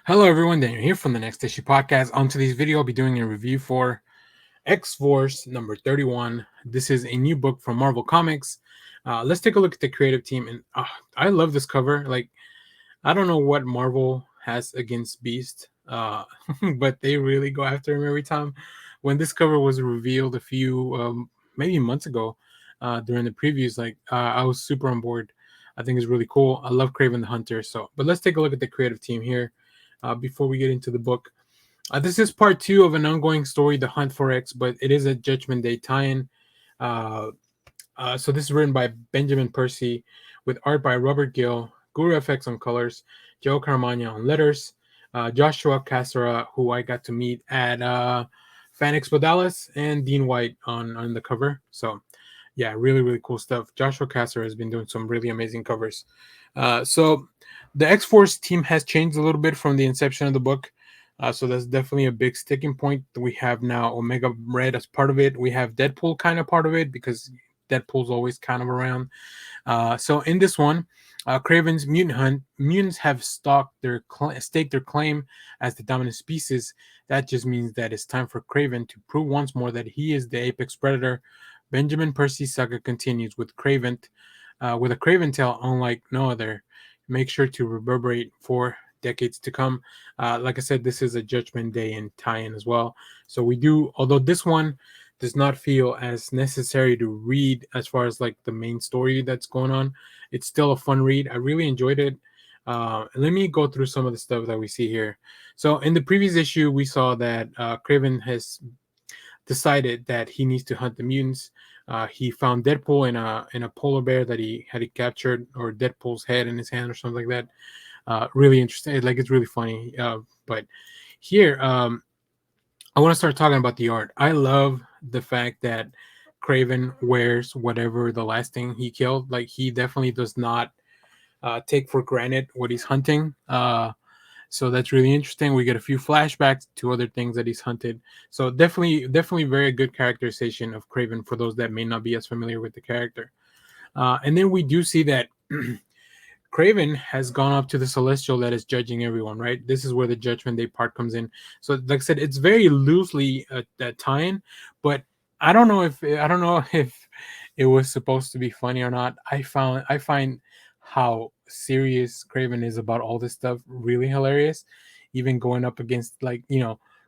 Hello everyone, Daniel here from the Next Issue Podcast. On today's video, I'll be doing a review for X-Force number 31. This is a new book from Marvel Comics. Let's take a look at the creative team. And I love this cover. Like, I don't know what Marvel has against Beast, but they really go after him every time. When this cover was revealed a few, maybe months ago, during the previews, I was super on board. I think it's really cool. I love Kraven the Hunter. But let's take a look at the creative team here before we get into the book. This is part 2 of an ongoing story, The Hunt for X, but it is a Judgment Day tie-in. So this is written by Benjamin Percy with art by Robert Gill, Guru-eFX on colors, Joe Caramagna on letters, Joshua Cassara, who I got to meet at Fan Expo Dallas, and Dean White on the cover. So yeah, really, really cool stuff. Joshua Cassara has been doing some really amazing covers. So the X-Force team has changed a little bit from the inception of the book. So that's definitely a big sticking point. We have now Omega Red as part of it. We have Deadpool kind of part of it because Deadpool's always kind of around. So in this one, Kraven's mutant hunt, mutants have staked their claim as the dominant species. That just means that it's time for Kraven to prove once more that he is the apex predator. Benjamin Percy's saga continues with Kraven, with a Kraven tale unlike no other. Make sure to reverberate for decades to come. Like I said, this is a Judgment Day and tie-in as well. So we do, although this one does not feel as necessary to read as far as like the main story that's going on, it's still a fun read. I really enjoyed it. Let me go through some of the stuff that we see here. So in the previous issue, we saw that Kraven has decided that he needs to hunt the mutants. He found Deadpool in a polar bear that he had captured, or Deadpool's head in his hand or something like that. Really interesting. Like, it's really funny. But here, I want to start talking about the art. I love the fact that Kraven wears whatever the last thing he killed. Like, he definitely does not take for granted what he's hunting. So that's really interesting. We get a few flashbacks to other things that he's hunted. So definitely very good characterization of Kraven for those that may not be as familiar with the character. And then we do see that Kraven has gone up to the Celestial that is judging everyone, right? This is where the Judgment Day part comes in. So like I said, it's very loosely a tie-in, but I don't know if it was supposed to be funny or not. I find how serious Kraven is about all this stuff really hilarious. Even going up against, like,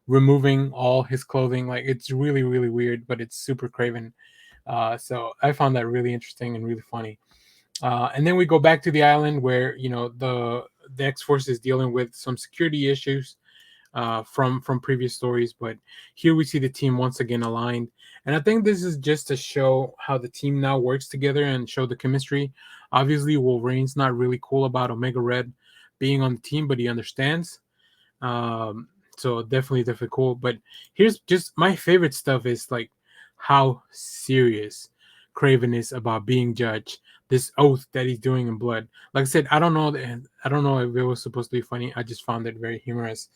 removing all his clothing, like, it's really, really weird, but it's super Kraven. So I found that really interesting and really funny. And then we go back to the island where the X-Force is dealing with some security issues from previous stories, but here we see the team once again aligned. And I think this is just to show how the team now works together and show the chemistry. Obviously, Wolverine's not really cool about Omega Red being on the team, but he understands. So definitely cool. But here's just my favorite stuff is like how serious Kraven is about being judged. This oath that he's doing in blood. Like I said, I don't know if it was supposed to be funny. I just found it very humorous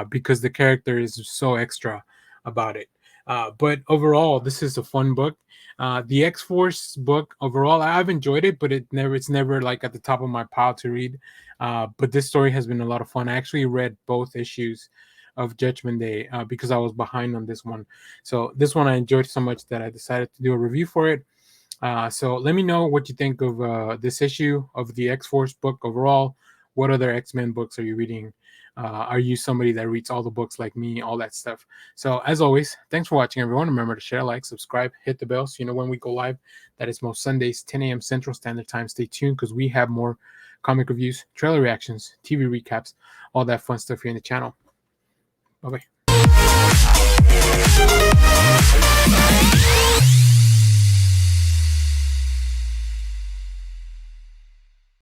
because the character is so extra about it. But overall, this is a fun book. The X-Force book overall, I've enjoyed it, but it's never like at the top of my pile to read. But this story has been a lot of fun. I actually read both issues of Judgment Day because I was behind on this one. So this one I enjoyed so much that I decided to do a review for it. So let me know what you think of this issue of the X-Force book overall. What other X-Men books are you reading? Are you somebody that reads all the books like me, all that stuff? So as always, thanks for watching, everyone. Remember to share, like, subscribe, hit the bell so you know when we go live. That is most Sundays, 10 a.m. Central Standard Time. Stay tuned because we have more comic reviews, trailer reactions, TV recaps, all that fun stuff here in the channel. Bye-bye.